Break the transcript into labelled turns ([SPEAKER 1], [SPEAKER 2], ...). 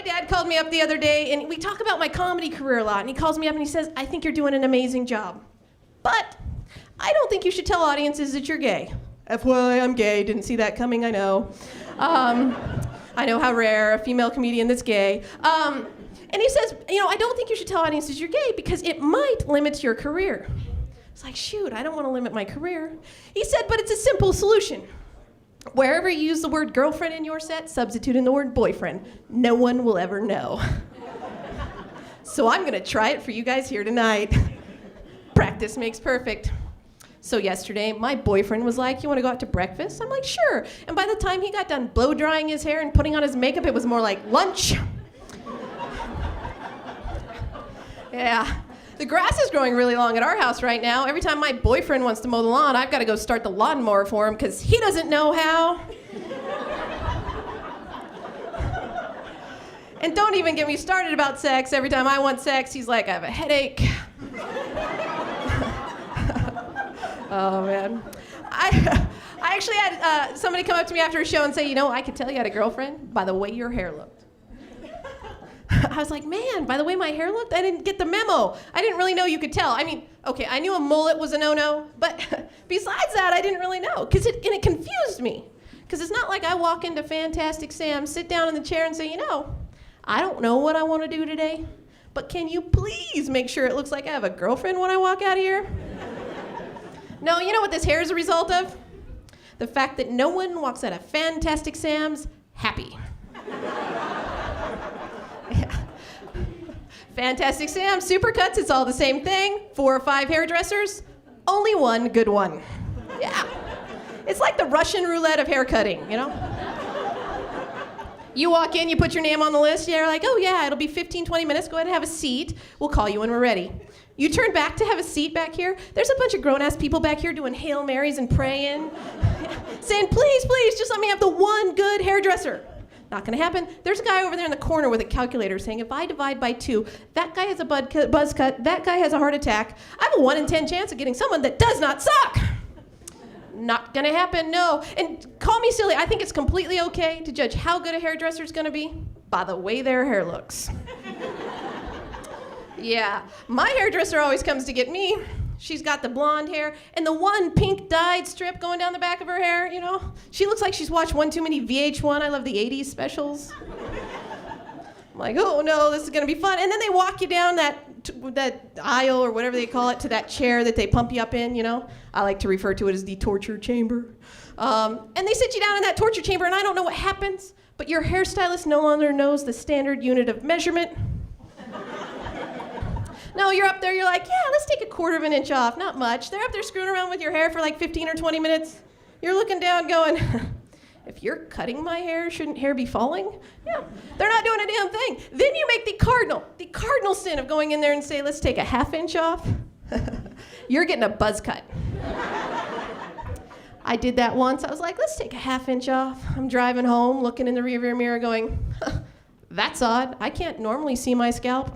[SPEAKER 1] dad called me up the other day, and we talk about my comedy career a lot, and he calls me up and he says, I think you're doing an amazing job. But I don't think you should tell audiences that you're gay. FYI, I'm gay. Didn't see that coming, I know. I know how rare, a female comedian that's gay. And he says, I don't think you should tell audiences you're gay because it might limit your career. It's like, shoot, I don't want to limit my career. He said, but it's a simple solution. Wherever you use the word girlfriend in your set, substitute in the word boyfriend. No one will ever know. So I'm gonna try it for you guys here tonight. Practice makes perfect. So yesterday, my boyfriend was like, you wanna go out to breakfast? I'm like, sure. And by the time he got done blow drying his hair and putting on his makeup, it was more like lunch. Yeah. The grass is growing really long at our house right now. Every time my boyfriend wants to mow the lawn, I've got to go start the lawnmower for him because he doesn't know how. And don't even get me started about sex. Every time I want sex, he's like, I have a headache. Oh, man. I actually had somebody come up to me after a show and say, I could tell you had a girlfriend by the way your hair looked. I was like, man, by the way my hair looked, I didn't get the memo. I didn't really know you could tell. I mean, okay, I knew a mullet was a no-no, but besides that, I didn't really know, and it confused me. Because it's not like I walk into Fantastic Sam, sit down in the chair and say, I don't know what I want to do today, but can you please make sure it looks like I have a girlfriend when I walk out of here? No, you know what this hair is a result of? The fact that no one walks out of Fantastic Sam's happy. Yeah. Fantastic Sam, Supercuts, it's all the same thing. 4 or 5 hairdressers, only one good one. Yeah. It's like the Russian roulette of hair cutting, You walk in, you put your name on the list, you're like, oh yeah, it'll be 15, 20 minutes, go ahead and have a seat. We'll call you when we're ready. You turn back to have a seat back here, there's a bunch of grown-ass people back here doing Hail Marys and praying, saying, please, please, just let me have the one good hairdresser. Not gonna happen. There's a guy over there in the corner with a calculator saying, if I divide by 2, that guy has a buzz cut, that guy has a heart attack. I have a 1 in 10 chance of getting someone that does not suck. Not gonna happen, no. And call me silly, I think it's completely okay to judge how good a hairdresser's gonna be by the way their hair looks. Yeah, my hairdresser always comes to get me. She's got the blonde hair and the one pink dyed strip going down the back of her hair, She looks like she's watched one too many VH1 I Love the 80s specials. I'm like, oh no, this is gonna be fun. And then they walk you down that aisle or whatever they call it to that chair that they pump you up in, I like to refer to it as the torture chamber. And they sit you down in that torture chamber and I don't know what happens, but your hairstylist no longer knows the standard unit of measurement. No, you're up there, you're like, yeah, let's take a 1/4 of an inch off, not much. They're up there screwing around with your hair for like 15 or 20 minutes. You're looking down going, if you're cutting my hair, shouldn't hair be falling? Yeah, they're not doing a damn thing. Then you make the cardinal sin of going in there and say, let's take a 1/2 inch off. You're getting a buzz cut. I did that once. I was like, let's take a 1/2 inch off. I'm driving home, looking in the rearview mirror going, that's odd. I can't normally see my scalp.